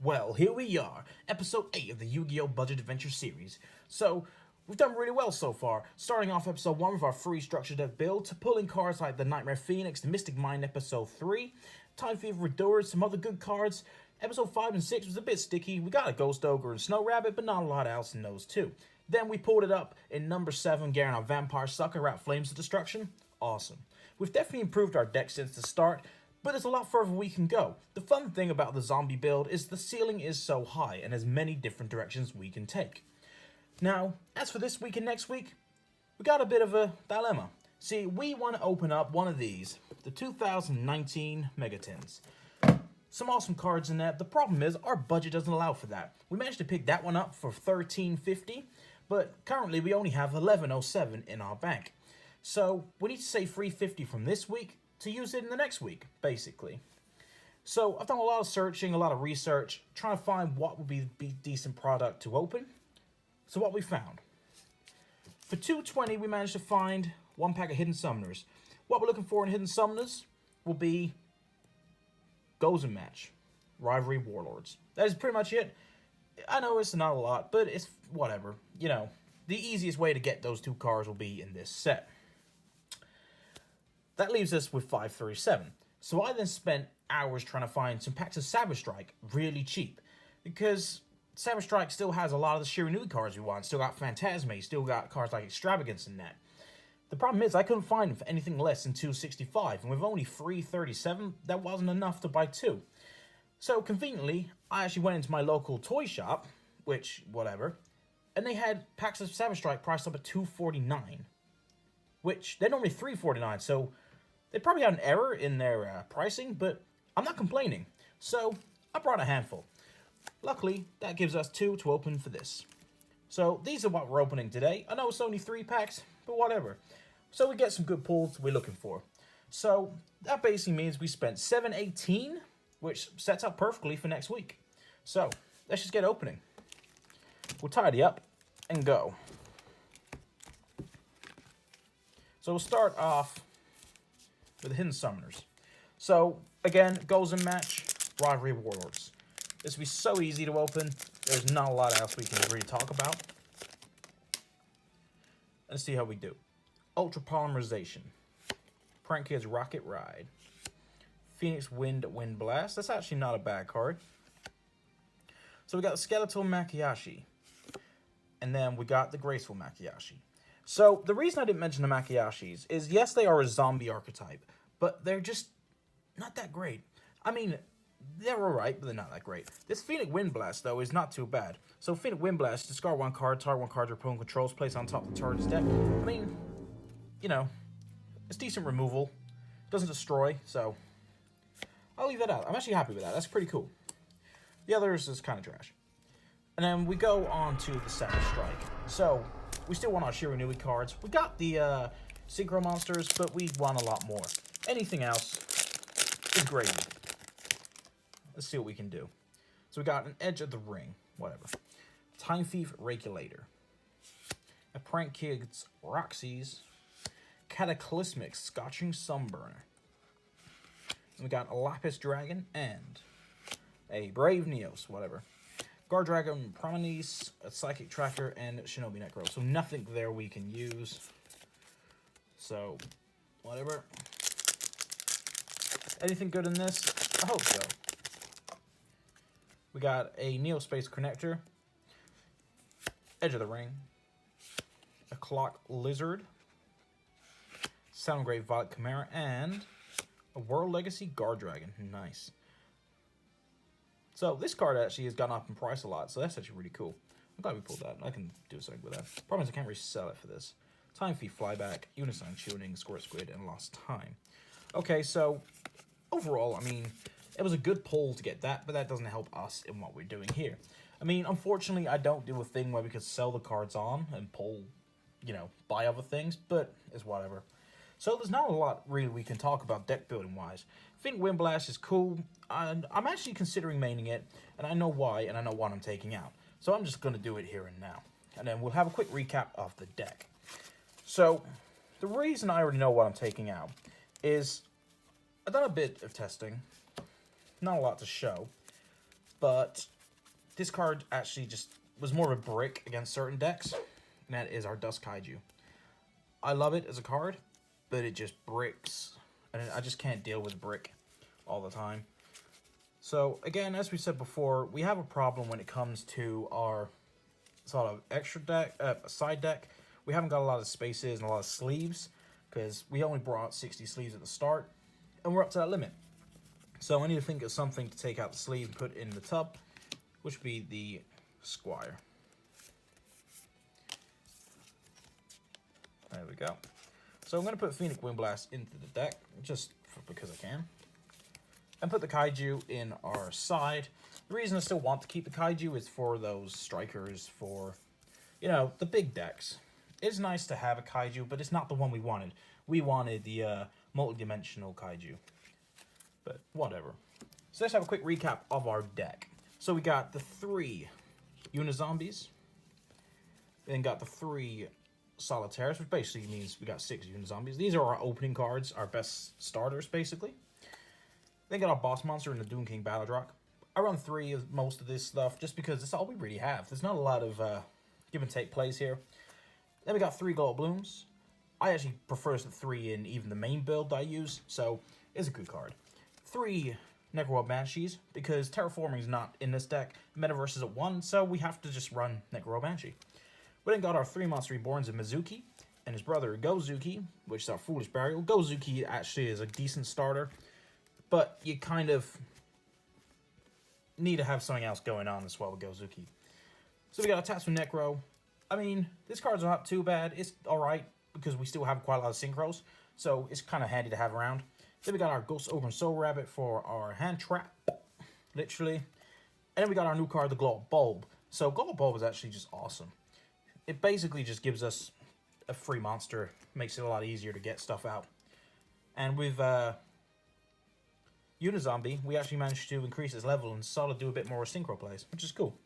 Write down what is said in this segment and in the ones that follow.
Well, here we are, episode 8 of the Yu-Gi-Oh! Budget Adventure series. So, we've done really well so far, starting off episode 1 with our free structure deck build, to pulling cards like the Nightmare Phoenix, the Mystic Mind episode 3, Time Thief Redoers, some other good cards. Episode 5 and 6 was a bit sticky, we got a Ghost Ogre and Snow Rabbit, but not a lot else in those too. Then we pulled it up in number 7, getting our Vampire Sucker out Flames of Destruction. Awesome. We've definitely improved our deck since the start, but there's a lot further we can go. The fun thing about the zombie build is the ceiling is so high and has many different directions we can take. Now, as for this week and next week, we got a bit of a dilemma. See, we want to open up one of these, the 2019 Megatins. Some awesome cards in that. The problem is our budget doesn't allow for that. We managed to pick that one up for $13.50, but currently we only have $11.07 in our bank. So we need to save $3.50 from this week to use it in the next week, basically. So I've done a lot of searching, a lot of research, trying to find what would be a decent product to open. So what we found. For $2.20, we managed to find one pack of Hidden Summoners. What we're looking for in Hidden Summoners will be Gozen Match, Rivalry Warlords. That is pretty much it. I know it's not a lot, but it's whatever. You know, the easiest way to get those two cards will be in this set. That leaves us with $5.37. So I then spent hours trying to find some packs of Savage Strike really cheap, because Savage Strike still has a lot of the Shiranui cards we want. Still got Phantasme, still got cards like Extravagance in that. The problem is I couldn't find them for anything less than $2.65, and with only $3.37, that wasn't enough to buy two. So conveniently, I actually went into my local toy shop, which, whatever, and they had packs of Savage Strike priced up at $2.49, which they're normally $3.49, so they probably had an error in their pricing, but I'm not complaining. So I brought a handful. Luckily, that gives us 2 to open for this. So these are what we're opening today. I know it's only 3 packs, but whatever. So we get some good pulls we're looking for. So that basically means we spent $7.18, which sets up perfectly for next week. So let's just get opening. We'll tidy up and go. So we'll start off with the Hidden Summoners. So again, Gozen Match, Rivalry Warlords. This will be so easy to open. There's not a lot else we can really talk about. Let's see how we do. Ultra Polymerization. Prank Kids Rocket Ride. Phoenix Wind Blast. That's actually not a bad card. So we got the Skeletal Makiyashi. And then we got the Graceful Makiyashi. So the reason I didn't mention the Makiyashis is, yes, they are a zombie archetype, but they're just not that great. I mean, they're alright, but they're not that great. This Phoenix Wind Blast, though, is not too bad. So Phoenix Wind Blast, discard one card, target one card your opponent controls, place on top of the target's deck. I mean, you know, it's decent removal. Doesn't destroy, so I'll leave that out. I'm actually happy with that. That's pretty cool. The others is kind of trash. And then we go on to the Savage Strike. So we still want our Shiranui cards. We got the Synchro Monsters, but we want a lot more. Anything else is gravy. Let's see what we can do. So we got an Edge of the Ring, whatever. Time Thief Regulator. A Prank Kids Roxy's. Cataclysmic Scorching Sunburner. And we got a Lapis Dragon and a Brave Neos, whatever. Guard Dragon Promenade, a Psychic Tracker, and Shinobi Necro. So nothing there we can use. So, whatever. Anything good in this? I hope so. We got a Neospace Connector, Edge of the Ring, a Clock Lizard, Soundgrave Violet Chimera, and a World Legacy Guard Dragon. Nice. So this card actually has gone up in price a lot, so that's actually really cool. I'm glad we pulled that. I can do something with that. Problem is I can't really sell it for this. Time Thief Flyback, Unisign Tuning, Squirt Squid, and Lost Time. Okay, so overall, I mean, it was a good pull to get that, but that doesn't help us in what we're doing here. I mean, unfortunately, I don't do a thing where we could sell the cards on and pull, you know, buy other things, but it's whatever. So there's not a lot really we can talk about deck building wise. I think Wind Blast is cool, and I'm actually considering maining it, and I know why, and I know what I'm taking out. So I'm just going to do it here and now. And then we'll have a quick recap of the deck. So the reason I already know what I'm taking out is I've done a bit of testing. Not a lot to show. but this card actually just was more of a brick against certain decks, and that is our Dusk Kaiju. I love it as a card, but it just bricks, and I just can't deal with brick all the time. So again, as we said before, we have a problem when it comes to our sort of extra deck, side deck. We haven't got a lot of spaces and a lot of sleeves, because we only brought 60 sleeves at the start, and we're up to that limit. So I need to think of something to take out the sleeve and put in the tub, which would be the Squire. There we go. So I'm going to put Phoenix Wind Blast into the deck, just because I can. And put the Kaiju in our side. The reason I still want to keep the Kaiju is for those strikers, for, you know, the big decks. It's nice to have a Kaiju, but it's not the one we wanted. We wanted the multi-dimensional Kaiju. But whatever. So let's have a quick recap of our deck. So we got the 3 Unizombies. Then got the 3 Solitaires, which basically means we got 6 Unizombies. These are our opening cards, our best starters, basically. Then got our boss monster in the Doom King Battledrock. I run 3 of most of this stuff just because that's all we really have. There's not a lot of give and take plays here. Then we got 3 Gold Blooms. I actually prefer the 3 in even the main build I use, so it's a good card. 3 Necro Banshees, because Terraforming is not in this deck. Metaverse is at 1, so we have to just run Necro Banshee. We then got our 3 Monster Reborns of Mizuki and his brother Gozuki, which is our Foolish Burial. Gozuki actually is a decent starter, but you kind of need to have something else going on as well with Gozuki. So we got Attacks with Necro. I mean, this card's not too bad. It's alright, because we still have quite a lot of Synchros, so it's kind of handy to have around. Then we got our Ghost Ogre and Soul Rabbit for our hand trap, literally. And then we got our new card, the Glow Bulb. So Glow Bulb is actually just awesome. It basically just gives us a free monster, makes it a lot easier to get stuff out. And with Unizombie, we actually managed to increase its level and sort of do a bit more synchro plays, which is cool.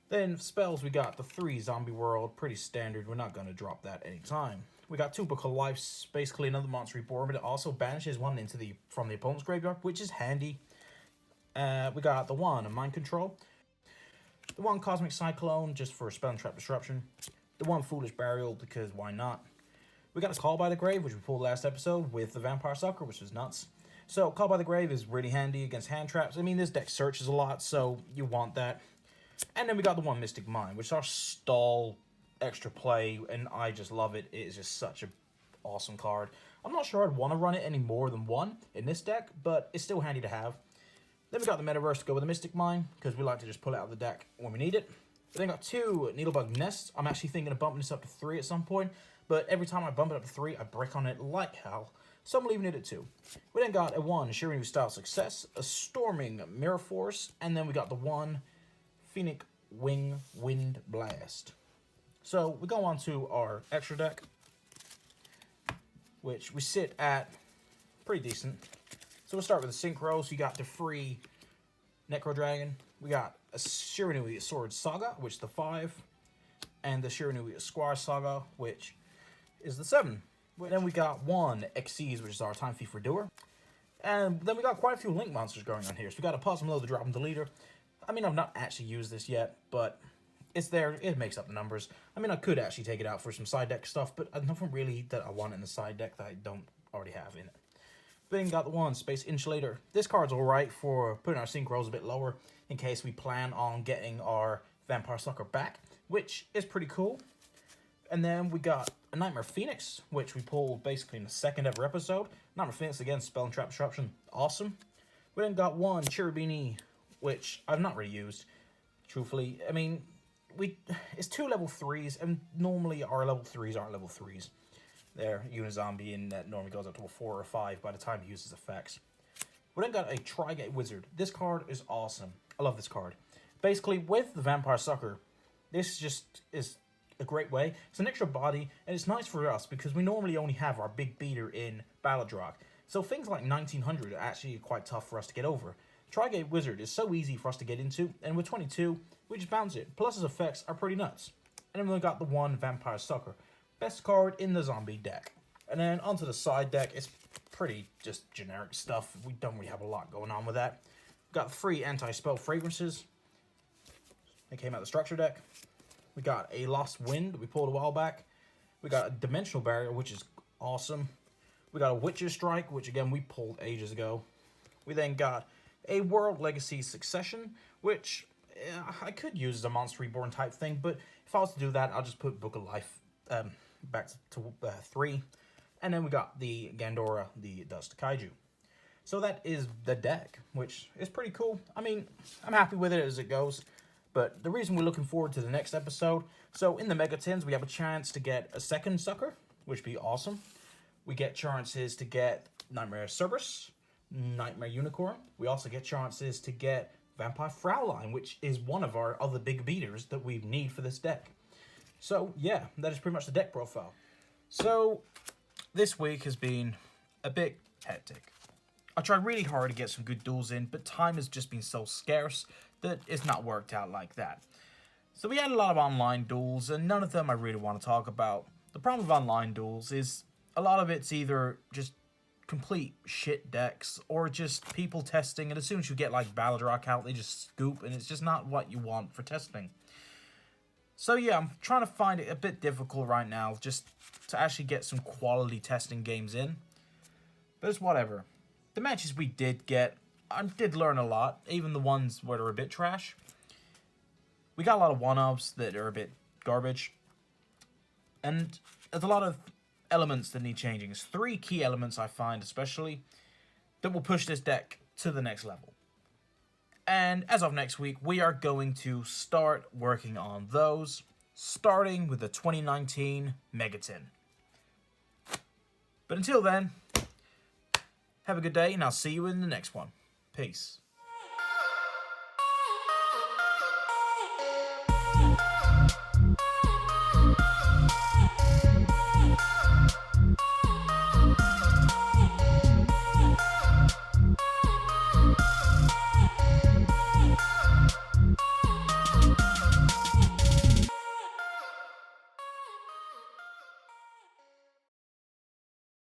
Then spells, we got the 3 Zombie World, pretty standard. We're not going to drop that anytime. We got 2 Book of Lives, basically another Monster Reborn, but it also banishes one from the opponent's graveyard, which is handy. We got the 1 Mind Control, the 1 Cosmic Cyclone, just for Spell and Trap Disruption, the 1 Foolish Burial, because why not? We got a Call by the Grave, which we pulled last episode, with the Vampire Sucker, which was nuts. So Call by the Grave is really handy against hand traps. I mean, this deck searches a lot, so you want that. And then we got the 1 Mystic Mind, which is our stall extra play, and I just love it. It is just such an awesome card. I'm not sure I'd want to run it any more than 1 in this deck, but it's still handy to have. Then we got the Metaverse to go with the Mystic Mind, because we like to just pull it out of the deck when we need it. Then got 2 Needlebug Nests. I'm actually thinking of bumping this up to 3 at some point, but every time I bump it up to 3, I break on it like hell. So I'm leaving it at 2. We then got a 1 Shirinu Style Success, a Storming Mirror Force, and then we got the 1 Phoenix Wind Blast. So we go on to our extra deck, which we sit at pretty decent. So we'll start with the Synchro. So you got the free Necro Dragon. We got a Shiranui Sword Saga, which is the 5, and the Shiranui Squire Saga, which is the 7. Then we got 1 Xyz, which is our Time Thief Redoer. And then we got quite a few Link monsters going on here. So we got a Possum Load, the Drop and Deleter. I mean, I've not actually used this yet, but it's there. It makes up the numbers. I mean, I could actually take it out for some side deck stuff, but there's nothing really that I want in the side deck that I don't already have in it. Then got the 1 Space Insulator. This card's alright for putting our synchros a bit lower in case we plan on getting our Vampire Sucker back, which is pretty cool. And then we got a Nightmare Phoenix, which we pulled basically in the 2nd ever episode. Nightmare Phoenix, again, Spell and Trap Disruption. Awesome. We then got 1 Cherubini, which I've not really used, truthfully. I mean, it's 2 level 3s, and normally our level 3s aren't level 3s. They're Unizombie, and that normally goes up to a 4 or a 5 by the time he uses effects. We then got a Tri-Gate Wizard. This card is awesome. I love this card. Basically, with the Vampire Sucker, this just is a great way. It's an extra body, and it's nice for us because we normally only have our big beater in Battledrock. So things like 1900 are actually quite tough for us to get over. Tri-Gate Wizard is so easy for us to get into, and with 22, we just bounce it. Plus his effects are pretty nuts. And then we got the 1 Vampire Sucker. Best card in the zombie deck. And then onto the side deck, it's pretty just generic stuff. We don't really have a lot going on with that. Got 3 anti-spell fragrances. They came out of the structure deck. We got a Lost Wind we pulled a while back. We got a Dimensional Barrier, which is awesome. We got a Witch's Strike, which again we pulled ages ago. We then got a World Legacy Succession, which I could use as a Monster Reborn type thing, but if I was to do that, I'll just put Book of Life back to 3. And then we got the Gandora, the Dust Kaiju. So that is the deck, which is pretty cool. I mean, I'm happy with it as it goes. But the reason we're looking forward to the next episode, so in the Mega Tins, we have a chance to get a second Sucker, which would be awesome. We get chances to get Nightmare Cerberus, Nightmare Unicorn. We also get chances to get Vampire Fraulein, which is one of our other big beaters that we need for this deck. So, yeah, that is pretty much the deck profile. So, this week has been a bit hectic. I tried really hard to get some good duels in, but time has just been so scarce that it's not worked out like that. So we had a lot of online duels, and none of them I really want to talk about. The problem with online duels is a lot of it's either just complete shit decks, or just people testing, and as soon as you get like Baladrock out, they just scoop, and it's just not what you want for testing. So yeah, I'm trying to find it a bit difficult right now, just to actually get some quality testing games in. But it's whatever. The matches we did get, I did learn a lot, even the ones where they're a bit trash. We got a lot of one-ups that are a bit garbage. And there's a lot of elements that need changing. There's 3 key elements I find especially that will push this deck to the next level. And as of next week, we are going to start working on those, starting with the 2019 Mega Tin. But until then, have a good day, and I'll see you in the next one. Peace.